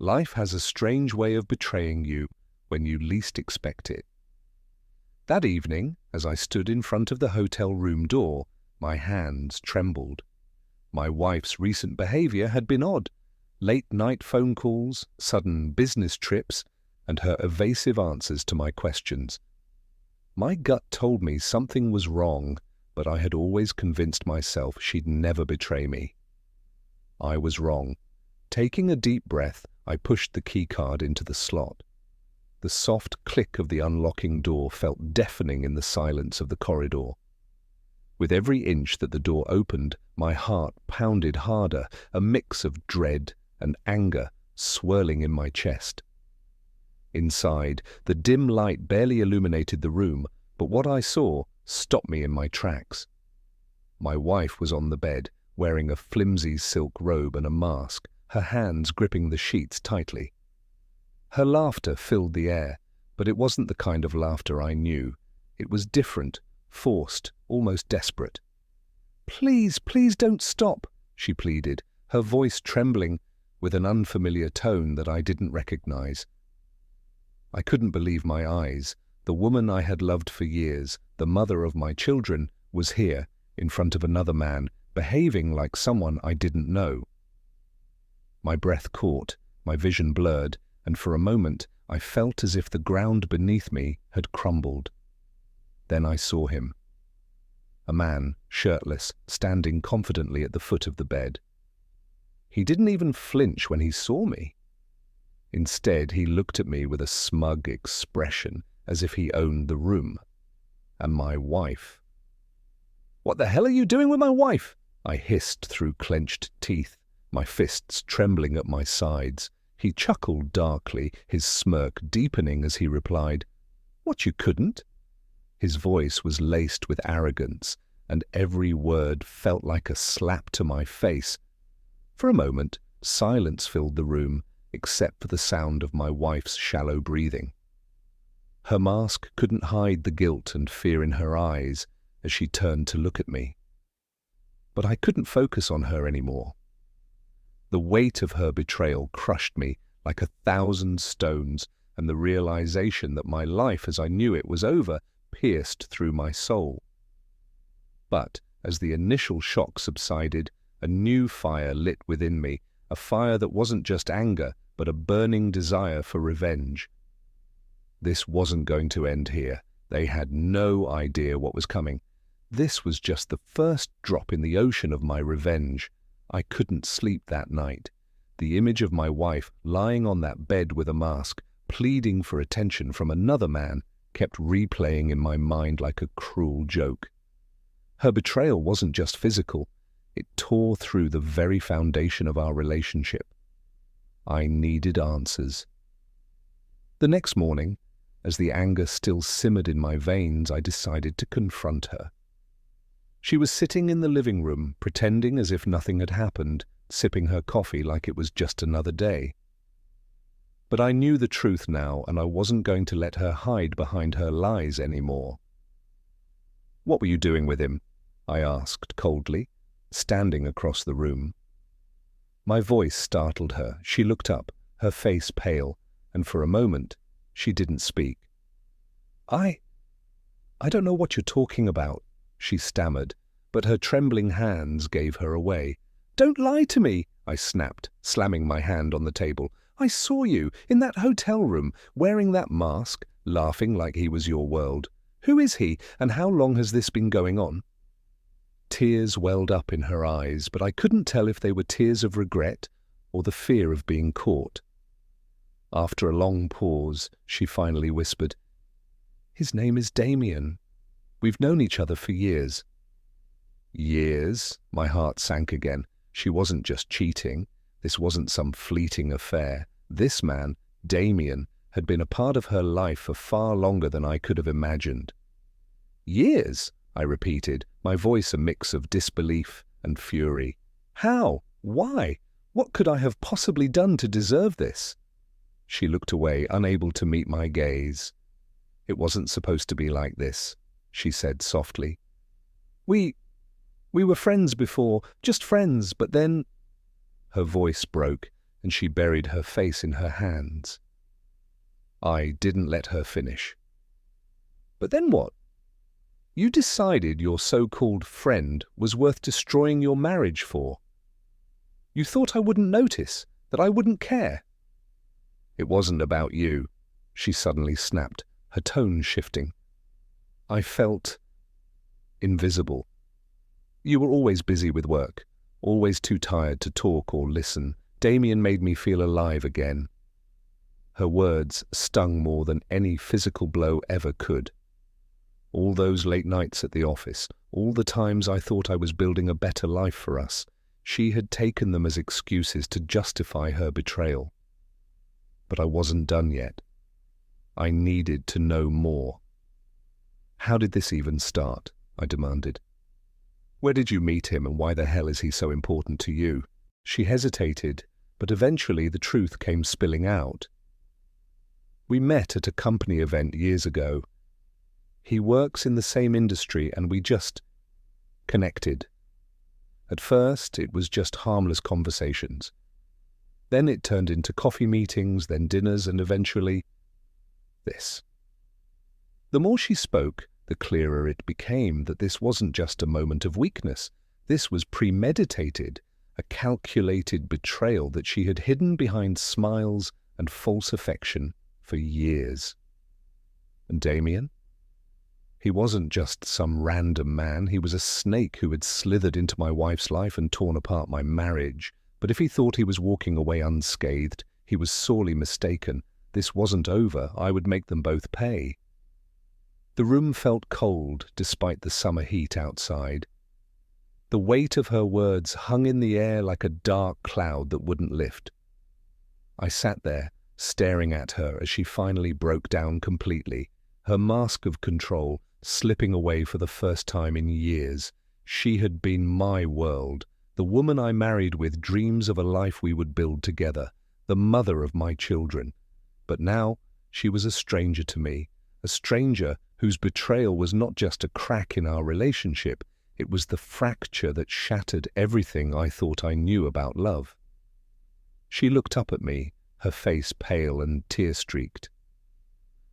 Life has a strange way of betraying you when you least expect it. That evening, as I stood in front of the hotel room door, my hands trembled. My wife's recent behavior had been odd. Late-night phone calls, sudden business trips, and her evasive answers to my questions. My gut told me something was wrong, but I had always convinced myself she'd never betray me. I was wrong. Taking a deep breath, I pushed the keycard into the slot. The soft click of the unlocking door felt deafening in the silence of the corridor. With every inch that the door opened, my heart pounded harder, a mix of dread and anger swirling in my chest. Inside, the dim light barely illuminated the room, but what I saw stopped me in my tracks. My wife was on the bed, wearing a flimsy silk robe and a mask, her hands gripping the sheets tightly. Her laughter filled the air, but it wasn't the kind of laughter I knew. It was different, forced, almost desperate. "Please, please don't stop," she pleaded, her voice trembling with an unfamiliar tone that I didn't recognize. I couldn't believe my eyes. The woman I had loved for years, the mother of my children, was here, in front of another man, behaving like someone I didn't know. My breath caught, my vision blurred, and for a moment I felt as if the ground beneath me had crumbled. Then I saw him. A man, shirtless, standing confidently at the foot of the bed. He didn't even flinch when he saw me. Instead, he looked at me with a smug expression, as if he owned the room. And my wife. "What the hell are you doing with my wife?" I hissed through clenched teeth, my fists trembling at my sides. He chuckled darkly, his smirk deepening as he replied, "What, you couldn't?" His voice was laced with arrogance, and every word felt like a slap to my face. For a moment, silence filled the room, except for the sound of my wife's shallow breathing. Her mask couldn't hide the guilt and fear in her eyes as she turned to look at me. But I couldn't focus on her anymore. The weight of her betrayal crushed me like 1,000 stones, and the realization that my life as I knew it was over pierced through my soul. But as the initial shock subsided, a new fire lit within me, a fire that wasn't just anger, but a burning desire for revenge. This wasn't going to end here. They had no idea what was coming. This was just the first drop in the ocean of my revenge. I couldn't sleep that night. The image of my wife lying on that bed with a mask, pleading for attention from another man, kept replaying in my mind like a cruel joke. Her betrayal wasn't just physical. It tore through the very foundation of our relationship. I needed answers. The next morning, as the anger still simmered in my veins, I decided to confront her. She was sitting in the living room, pretending as if nothing had happened, sipping her coffee like it was just another day. But I knew the truth now, and I wasn't going to let her hide behind her lies anymore. "What were you doing with him?" I asked coldly, standing across the room. My voice startled her. She looked up, her face pale, and for a moment, she didn't speak. I don't know what you're talking about," she stammered, but her trembling hands gave her away. "Don't lie to me," I snapped, slamming my hand on the table. "I saw you in that hotel room, wearing that mask, laughing like he was your world. Who is he, and how long has this been going on?" Tears welled up in her eyes, but I couldn't tell if they were tears of regret or the fear of being caught. After a long pause, she finally whispered, "His name is Damien. We've known each other for years." Years? My heart sank again. She wasn't just cheating. This wasn't some fleeting affair. This man, Damien, had been a part of her life for far longer than I could have imagined. "Years?" I repeated, my voice a mix of disbelief and fury. "How? Why? What could I have possibly done to deserve this?" She looked away, unable to meet my gaze. "It wasn't supposed to be like this," she said softly. We were friends before, just friends, but then—" Her voice broke. and she buried her face in her hands. I didn't let her finish. But then what? You decided your so-called friend was worth destroying your marriage for. You thought I wouldn't notice, that I wouldn't care. It wasn't about you, she suddenly snapped, her tone shifting. I felt invisible. You were always busy with work, always too tired to talk or listen. Damien made me feel alive again. Her words stung more than any physical blow ever could. All those late nights at the office, all the times I thought I was building a better life for us, she had taken them as excuses to justify her betrayal. But I wasn't done yet. I needed to know more. How did this even start? I demanded. Where did you meet him, and why the hell is he so important to you? She hesitated, but eventually the truth came spilling out. We met at a company event years ago. He works in the same industry and we just connected. At first, it was just harmless conversations. Then it turned into coffee meetings, then dinners, and eventually this. The more she spoke, the clearer it became that this wasn't just a moment of weakness. This was premeditated, a calculated betrayal that she had hidden behind smiles and false affection for years. And Damien? He wasn't just some random man. He was a snake who had slithered into my wife's life and torn apart my marriage. But if he thought he was walking away unscathed, he was sorely mistaken. This wasn't over. I would make them both pay. The room felt cold despite the summer heat outside. The weight of her words hung in the air like a dark cloud that wouldn't lift. I sat there, staring at her as she finally broke down completely, her mask of control slipping away for the first time in years. She had been my world, the woman I married with dreams of a life we would build together, the mother of my children. But now she was a stranger to me, a stranger whose betrayal was not just a crack in our relationship, it was the fracture that shattered everything I thought I knew about love. She looked up at me, her face pale and tear-streaked.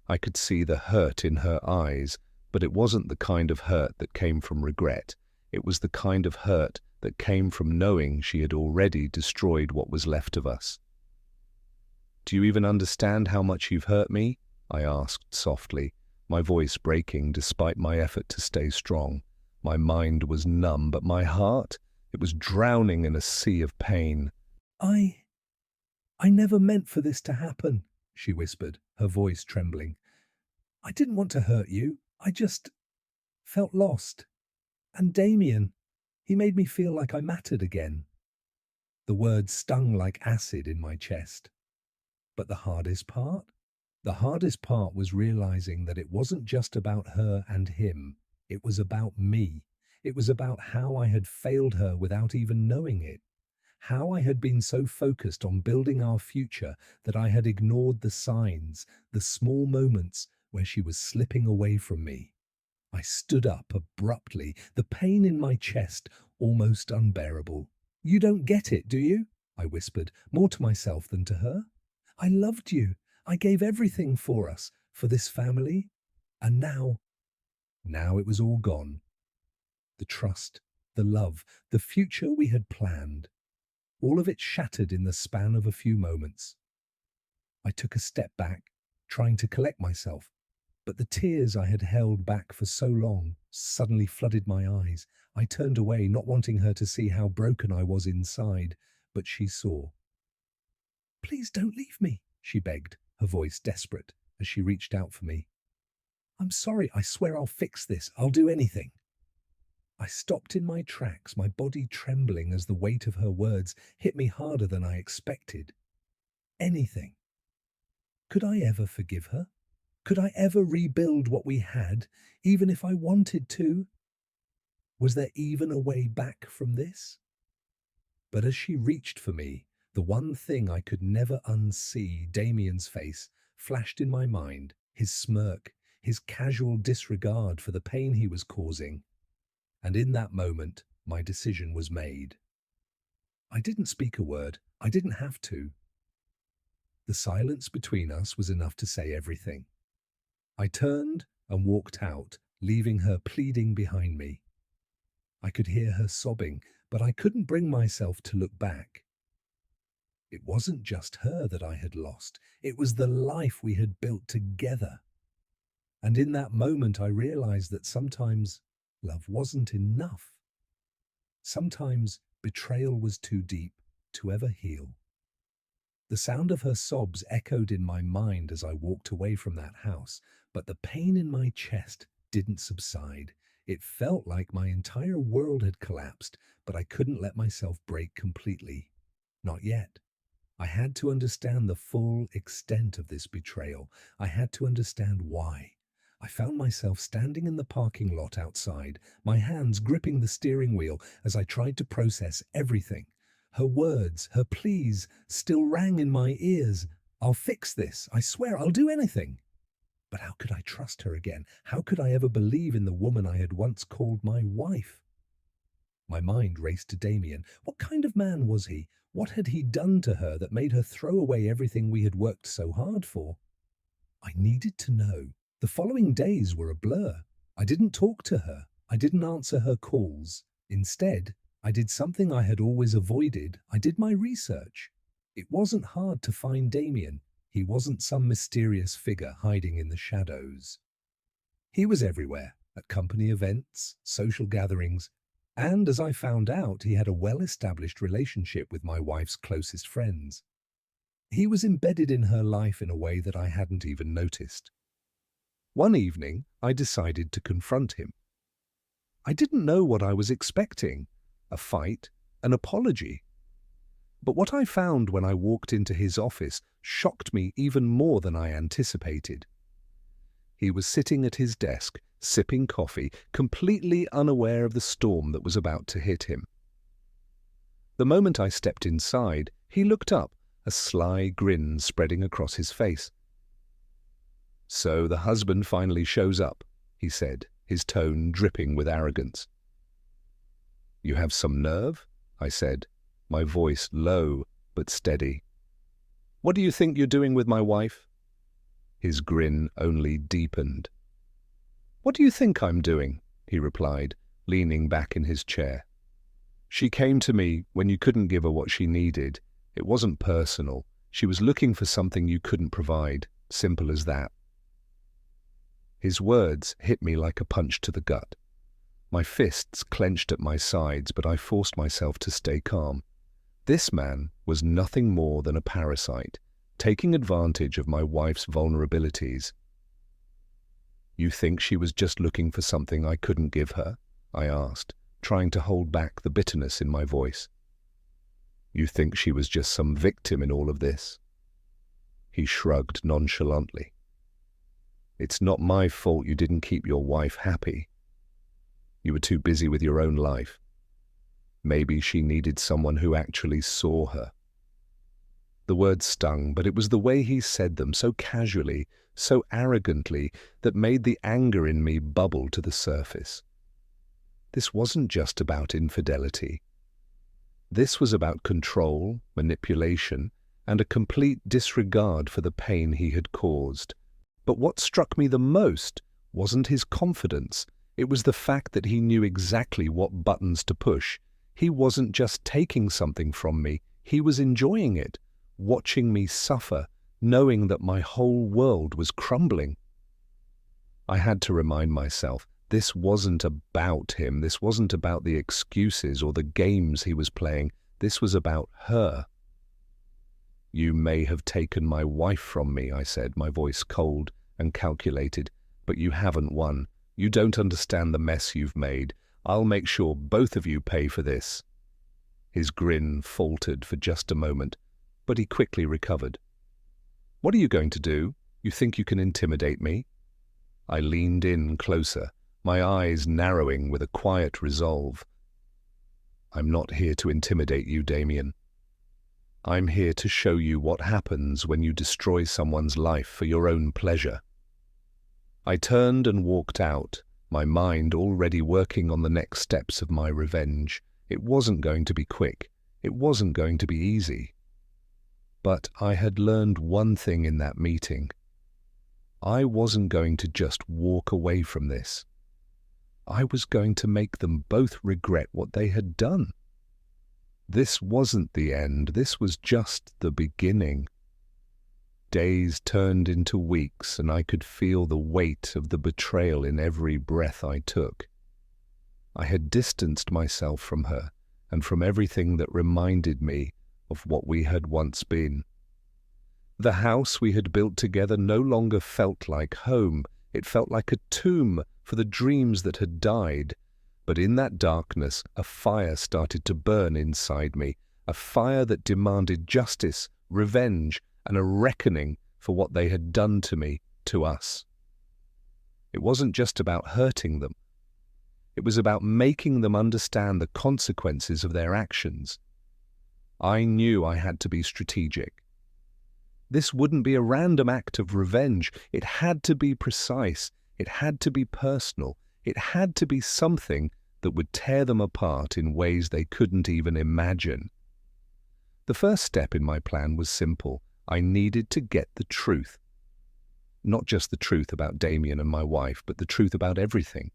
I could see the hurt in her eyes, but it wasn't the kind of hurt that came from regret. It was the kind of hurt that came from knowing she had already destroyed what was left of us. "Do you even understand how much you've hurt me?" I asked softly, my voice breaking despite my effort to stay strong. My mind was numb, but my heart, it was drowning in a sea of pain. I never meant for this to happen," she whispered, her voice trembling. "I didn't want to hurt you. I just felt lost. And Damien, he made me feel like I mattered again." The words stung like acid in my chest. But the hardest part? The hardest part was realizing that it wasn't just about her and him. It was about me. It was about how I had failed her without even knowing it. How I had been so focused on building our future that I had ignored the signs, the small moments where she was slipping away from me. I stood up abruptly, the pain in my chest almost unbearable. "You don't get it, do you?" I whispered, more to myself than to her. "I loved you. I gave everything for us, for this family. And now it was all gone. The trust, the love, the future we had planned. All of it shattered in the span of a few moments." I took a step back, trying to collect myself, but the tears I had held back for so long suddenly flooded my eyes. I turned away, not wanting her to see how broken I was inside, but she saw. "Please don't leave me," she begged, her voice desperate, as she reached out for me. "I'm sorry, I swear I'll fix this. I'll do anything." I stopped in my tracks, my body trembling as the weight of her words hit me harder than I expected. Anything. Could I ever forgive her? Could I ever rebuild what we had, even if I wanted to? Was there even a way back from this? But as she reached for me, the one thing I could never unsee, Damien's face, flashed in my mind, his smirk, his casual disregard for the pain he was causing. And in that moment, my decision was made. I didn't speak a word. I didn't have to. The silence between us was enough to say everything. I turned and walked out, leaving her pleading behind me. I could hear her sobbing, but I couldn't bring myself to look back. It wasn't just her that I had lost. It was the life we had built together. And in that moment, I realized that sometimes love wasn't enough. Sometimes betrayal was too deep to ever heal. The sound of her sobs echoed in my mind as I walked away from that house, but the pain in my chest didn't subside. It felt like my entire world had collapsed, but I couldn't let myself break completely. Not yet. I had to understand the full extent of this betrayal. I had to understand why. I found myself standing in the parking lot outside, my hands gripping the steering wheel as I tried to process everything. Her words, her pleas, still rang in my ears. "I'll fix this. I swear I'll do anything." But how could I trust her again? How could I ever believe in the woman I had once called my wife? My mind raced to Damien. What kind of man was he? What had he done to her that made her throw away everything we had worked so hard for? I needed to know. The following days were a blur. I didn't talk to her. I didn't answer her calls. Instead, I did something I had always avoided. I did my research. It wasn't hard to find Damien. He wasn't some mysterious figure hiding in the shadows. He was everywhere, at company events, social gatherings, and as I found out, he had a well-established relationship with my wife's closest friends. He was embedded in her life in a way that I hadn't even noticed. One evening, I decided to confront him. I didn't know what I was expecting, a fight, an apology. But what I found when I walked into his office shocked me even more than I anticipated. He was sitting at his desk, sipping coffee, completely unaware of the storm that was about to hit him. The moment I stepped inside, he looked up, a sly grin spreading across his face. "So the husband finally shows up," he said, his tone dripping with arrogance. "You have some nerve," I said, my voice low but steady. "What do you think you're doing with my wife?" His grin only deepened. "What do you think I'm doing?" he replied, leaning back in his chair. "She came to me when you couldn't give her what she needed. It wasn't personal. She was looking for something you couldn't provide. Simple as that." His words hit me like a punch to the gut. My fists clenched at my sides, but I forced myself to stay calm. This man was nothing more than a parasite, taking advantage of my wife's vulnerabilities. "You think she was just looking for something I couldn't give her?" I asked, trying to hold back the bitterness in my voice. "You think she was just some victim in all of this?" He shrugged nonchalantly. "It's not my fault you didn't keep your wife happy. You were too busy with your own life. Maybe she needed someone who actually saw her." The words stung, but it was the way he said them, so casually, so arrogantly, that made the anger in me bubble to the surface. This wasn't just about infidelity. This was about control, manipulation, and a complete disregard for the pain he had caused. But what struck me the most wasn't his confidence. It was the fact that he knew exactly what buttons to push. He wasn't just taking something from me, he was enjoying it, watching me suffer, knowing that my whole world was crumbling. I had to remind myself, this wasn't about him, this wasn't about the excuses or the games he was playing, this was about her. "You may have taken my wife from me," I said, my voice cold and calculated, "but you haven't won. You don't understand the mess you've made. I'll make sure both of you pay for this." His grin faltered for just a moment, but he quickly recovered. "What are you going to do? You think you can intimidate me?" I leaned in closer, my eyes narrowing with a quiet resolve. "I'm not here to intimidate you, Damien. I'm here to show you what happens when you destroy someone's life for your own pleasure." I turned and walked out, my mind already working on the next steps of my revenge. It wasn't going to be quick. It wasn't going to be easy. But I had learned one thing in that meeting. I wasn't going to just walk away from this. I was going to make them both regret what they had done. This wasn't the end, this was just the beginning. Days turned into weeks, and I could feel the weight of the betrayal in every breath I took. I had distanced myself from her and from everything that reminded me of what we had once been. The house we had built together no longer felt like home. It felt like a tomb for the dreams that had died. But in that darkness, a fire started to burn inside me, a fire that demanded justice, revenge, and a reckoning for what they had done to me, to us. It wasn't just about hurting them. It was about making them understand the consequences of their actions. I knew I had to be strategic. This wouldn't be a random act of revenge. It had to be precise. It had to be personal. It had to be something that would tear them apart in ways they couldn't even imagine. The first step in my plan was simple. I needed to get the truth. Not just the truth about Damien and my wife, but the truth about everything.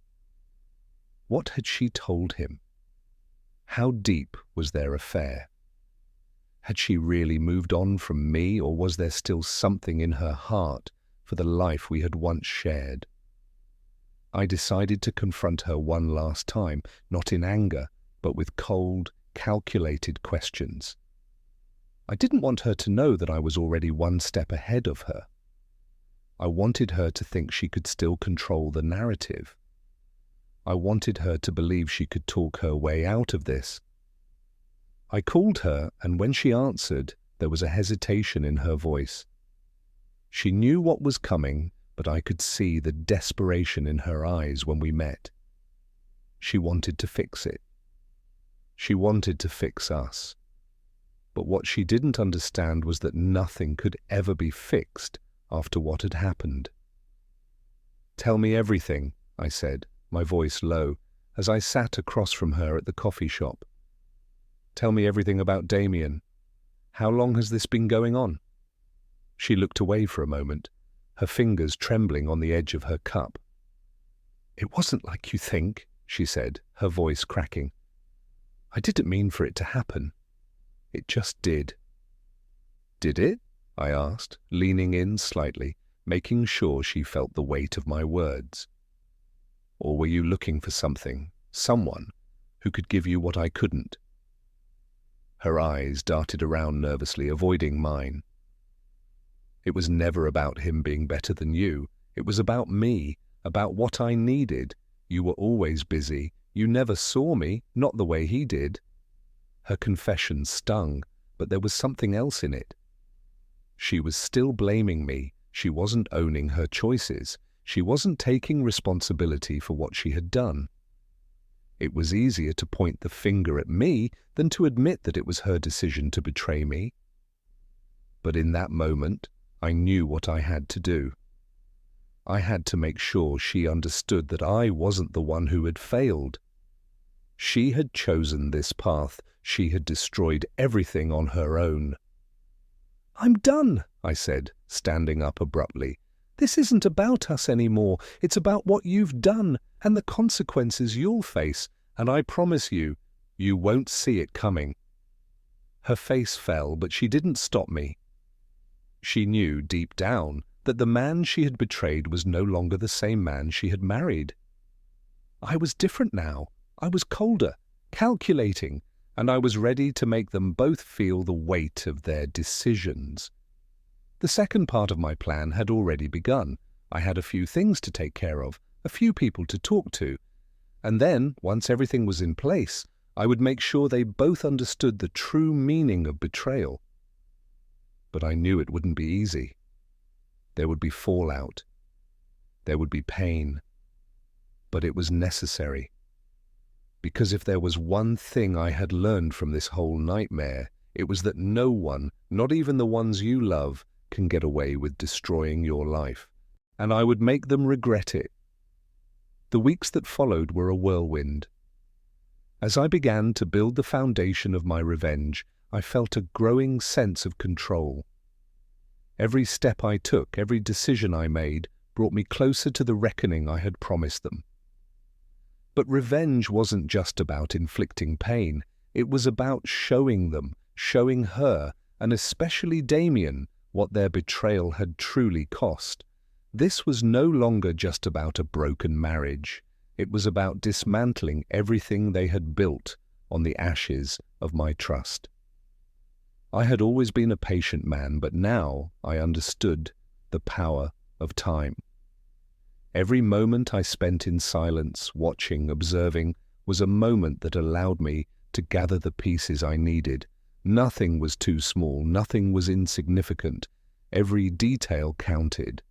What had she told him? How deep was their affair? Had she really moved on from me, or was there still something in her heart for the life we had once shared? I decided to confront her one last time, not in anger, but with cold, calculated questions. I didn't want her to know that I was already one step ahead of her. I wanted her to think she could still control the narrative. I wanted her to believe she could talk her way out of this. I called her, and when she answered, there was a hesitation in her voice. She knew what was coming, but I could see the desperation in her eyes when we met. She wanted to fix it. She wanted to fix us. But what she didn't understand was that nothing could ever be fixed after what had happened. "Tell me everything," I said, my voice low, as I sat across from her at the coffee shop. "Tell me everything about Damien. How long has this been going on?" She looked away for a moment, her fingers trembling on the edge of her cup. "It wasn't like you think," she said, her voice cracking. "I didn't mean for it to happen. It just did." "Did it?" I asked, leaning in slightly, making sure she felt the weight of my words. "Or were you looking for something, someone, who could give you what I couldn't?" Her eyes darted around nervously, avoiding mine. "It was never about him being better than you. It was about me, about what I needed. You were always busy. You never saw me, not the way he did." Her confession stung, but there was something else in it. She was still blaming me. She wasn't owning her choices. She wasn't taking responsibility for what she had done. It was easier to point the finger at me than to admit that it was her decision to betray me. But in that moment, I knew what I had to do. I had to make sure she understood that I wasn't the one who had failed. She had chosen this path. She had destroyed everything on her own. "I'm done," I said, standing up abruptly. "This isn't about us anymore. It's about what you've done and the consequences you'll face, and I promise you, you won't see it coming." Her face fell, but she didn't stop me. She knew deep down that the man she had betrayed was no longer the same man she had married. I was different now. I was colder, calculating, and I was ready to make them both feel the weight of their decisions. The second part of my plan had already begun. I had a few things to take care of, a few people to talk to, and then, once everything was in place, I would make sure they both understood the true meaning of betrayal. But I knew it wouldn't be easy. There would be fallout. There would be pain. But it was necessary. Because if there was one thing I had learned from this whole nightmare, it was that no one, not even the ones you love, can get away with destroying your life. And I would make them regret it. The weeks that followed were a whirlwind. As I began to build the foundation of my revenge, I felt a growing sense of control. Every step I took, every decision I made, brought me closer to the reckoning I had promised them. But revenge wasn't just about inflicting pain. It was about showing them, showing her, and especially Damien, what their betrayal had truly cost. This was no longer just about a broken marriage. It was about dismantling everything they had built on the ashes of my trust. I had always been a patient man, but now I understood the power of time. Every moment I spent in silence, watching, observing, was a moment that allowed me to gather the pieces I needed. Nothing was too small, nothing was insignificant. Every detail counted.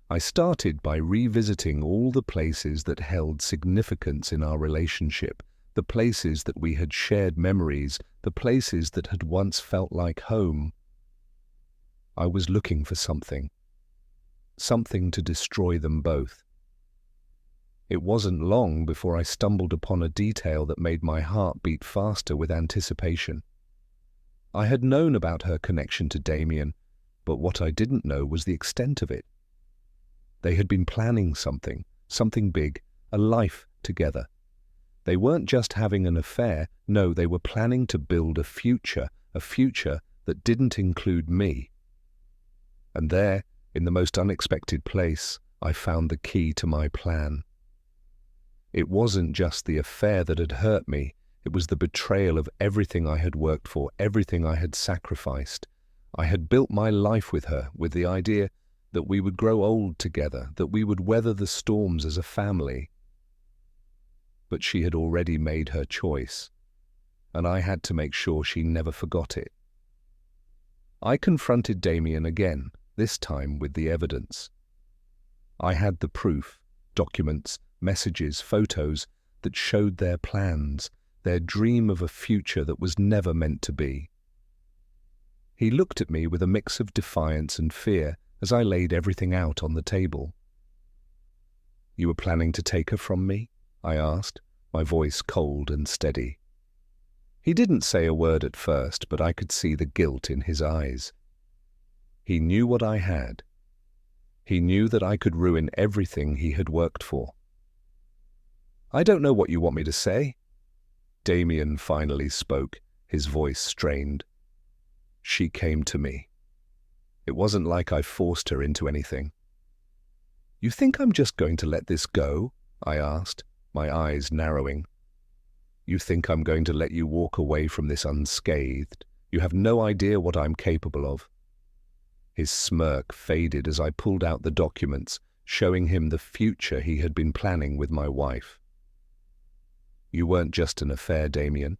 I started by revisiting all the places that held significance in our relationship, the places that we had shared memories, the places that had once felt like home. I was looking for something to destroy them both. It wasn't long before I stumbled upon a detail that made my heart beat faster with anticipation. I had known about her connection to Damien, but what I didn't know was the extent of it. They had been planning something big, a life together. They weren't just having an affair, no, they were planning to build a future that didn't include me. And there, in the most unexpected place, I found the key to my plan. It wasn't just the affair that had hurt me, it was the betrayal of everything I had worked for, everything I had sacrificed. I had built my life with her, with the idea that we would grow old together, that we would weather the storms as a family. But she had already made her choice, and I had to make sure she never forgot it. I confronted Damien again, this time with the evidence. I had the proof, documents, messages, photos that showed their plans, their dream of a future that was never meant to be. He looked at me with a mix of defiance and fear as I laid everything out on the table. "You were planning to take her from me?" I asked, my voice cold and steady. He didn't say a word at first, but I could see the guilt in his eyes. He knew what I had. He knew that I could ruin everything he had worked for. "I don't know what you want me to say." Damien finally spoke, his voice strained. "She came to me. It wasn't like I forced her into anything." "You think I'm just going to let this go?" I asked, my eyes narrowing. "You think I'm going to let you walk away from this unscathed? You have no idea what I'm capable of." His smirk faded as I pulled out the documents, showing him the future he had been planning with my wife. "You weren't just an affair, Damien.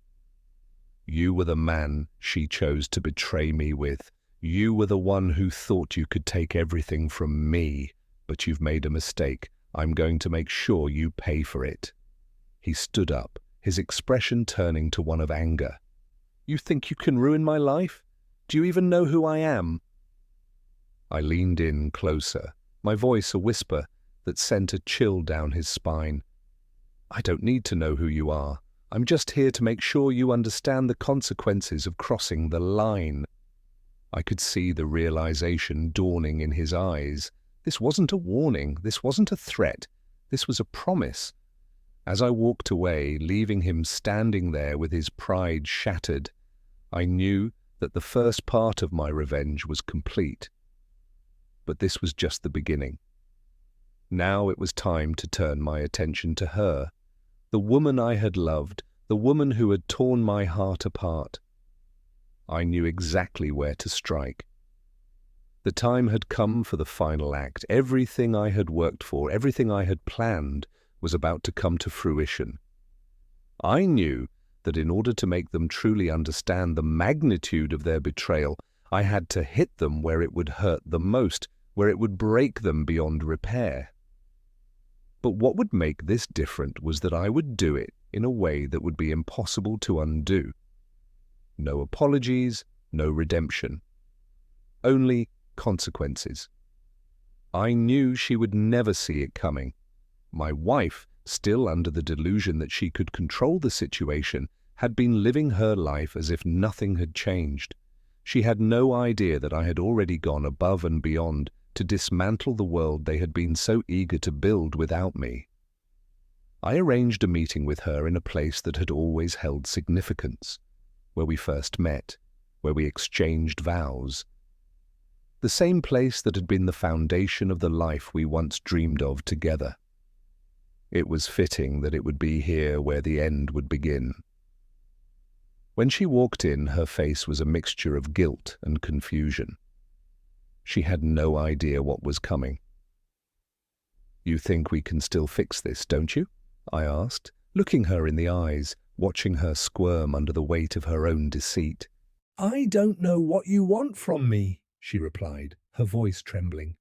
You were the man she chose to betray me with. You were the one who thought you could take everything from me, but you've made a mistake. I'm going to make sure you pay for it." He stood up, his expression turning to one of anger. "You think you can ruin my life? Do you even know who I am?" I leaned in closer, my voice a whisper that sent a chill down his spine. "I don't need to know who you are. I'm just here to make sure you understand the consequences of crossing the line." I could see the realization dawning in his eyes. This wasn't a warning, this wasn't a threat, this was a promise. As I walked away, leaving him standing there with his pride shattered, I knew that the first part of my revenge was complete. But this was just the beginning. Now it was time to turn my attention to her, the woman I had loved, the woman who had torn my heart apart. I knew exactly where to strike. The time had come for the final act. Everything I had worked for, everything I had planned, was about to come to fruition. I knew that in order to make them truly understand the magnitude of their betrayal, I had to hit them where it would hurt the most, where it would break them beyond repair. But what would make this different was that I would do it in a way that would be impossible to undo. No apologies, no redemption. Only consequences. I knew she would never see it coming. My wife still under the delusion that she could control the situation, had been living her life as if nothing had changed. She had no idea that I had already gone above and beyond to dismantle the world they had been so eager to build without me. I arranged a meeting with her in a place that had always held significance, where we first met, where we exchanged vows. The same place that had been the foundation of the life we once dreamed of together. It was fitting that it would be here where the end would begin. When she walked in, her face was a mixture of guilt and confusion. She had no idea what was coming. "You think we can still fix this, don't you?" I asked, looking her in the eyes, watching her squirm under the weight of her own deceit. "I don't know what you want from me," she replied, her voice trembling.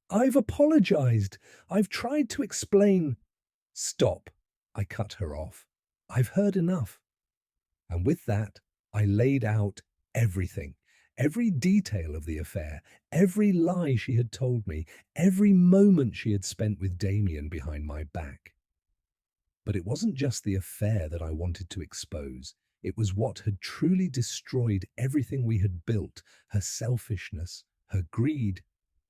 "I've apologized. I've tried to explain—" "Stop," I cut her off. "I've heard enough." And with that, I laid out everything, every detail of the affair, every lie she had told me, every moment she had spent with Damien behind my back. But it wasn't just the affair that I wanted to expose. It was what had truly destroyed everything we had built, her selfishness, her greed,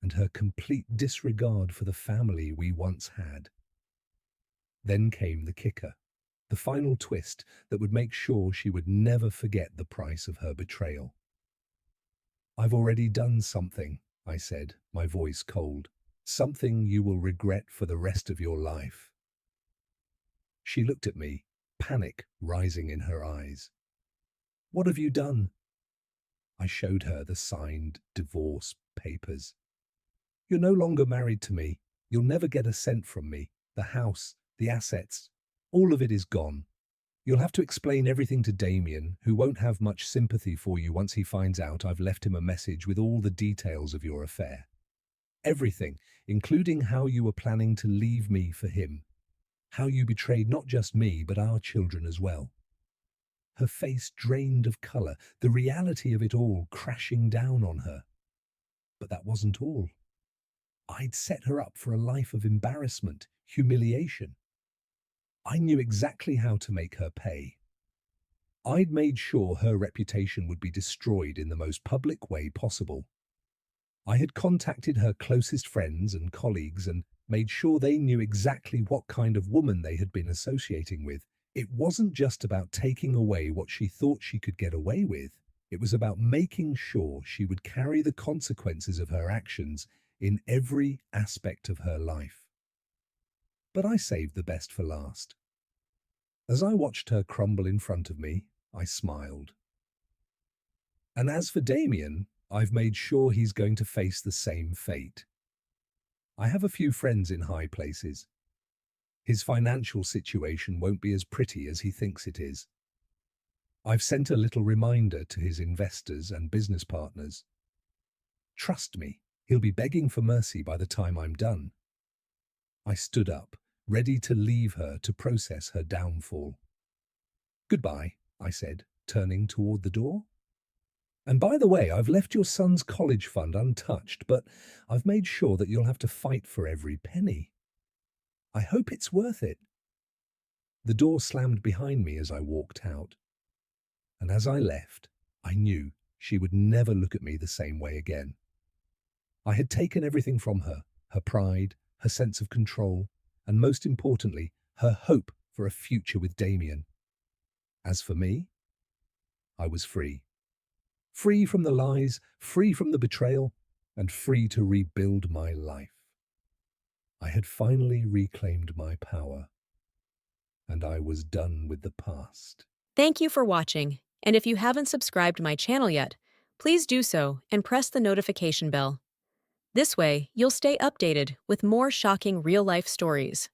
and her complete disregard for the family we once had. Then came the kicker, the final twist that would make sure she would never forget the price of her betrayal. "I've already done something," I said, my voice cold. "Something you will regret for the rest of your life." She looked at me, panic rising in her eyes. "What have you done?" I showed her the signed divorce papers. "You're no longer married to me. You'll never get a cent from me. The house, the assets, all of it is gone. You'll have to explain everything to Damien, who won't have much sympathy for you once he finds out I've left him a message with all the details of your affair. Everything, including how you were planning to leave me for him. How you betrayed not just me, but our children as well." Her face drained of color, the reality of it all crashing down on her. But that wasn't all. I'd set her up for a life of embarrassment, humiliation. I knew exactly how to make her pay. I'd made sure her reputation would be destroyed in the most public way possible. I had contacted her closest friends and colleagues and made sure they knew exactly what kind of woman they had been associating with. It wasn't just about taking away what she thought she could get away with. It was about making sure she would carry the consequences of her actions in every aspect of her life. But I saved the best for last. As I watched her crumble in front of me, I smiled. And as for Damien, I've made sure he's going to face the same fate. I have a few friends in high places. His financial situation won't be as pretty as he thinks it is. I've sent a little reminder to his investors and business partners. Trust me, he'll be begging for mercy by the time I'm done. I stood up, ready to leave her to process her downfall. "Goodbye," I said, turning toward the door. "And by the way, I've left your son's college fund untouched, but I've made sure that you'll have to fight for every penny. I hope it's worth it." The door slammed behind me as I walked out. And as I left, I knew she would never look at me the same way again. I had taken everything from her, her pride, her sense of control, and most importantly, her hope for a future with Damien. As for me, I was free. Free from the lies, free from the betrayal, and free to rebuild my life. I had finally reclaimed my power, and I was done with the past. Thank you for watching, and if you haven't subscribed to my channel yet, please do so and press the notification bell. This way, you'll stay updated with more shocking real-life stories.